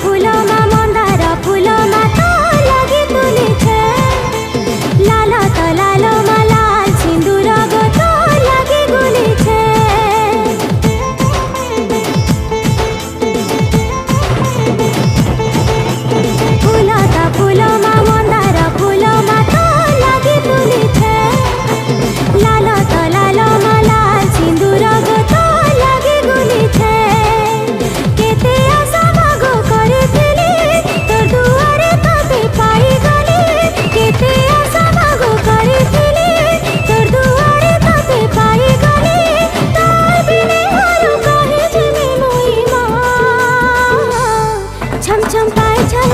फूलमा मन्दार फूलमा त लागि तुलिछे लाल त लालोमा लाल सिन्दूर गो त लागि गुलिछे फूल त फूलमा मन्दार फूलमा त लागि तुलिछे लाल त लालोमा लाल सिन्दूर गो त लागि गुलिछे केते आशा मागो करिथिली तोर दुआरे तते पाइगली केते आशा मागो करिथिली तोर दुआरे तते पाइगली तोर बिने अरु कहि जिमि मुई मा छम छम पाए छल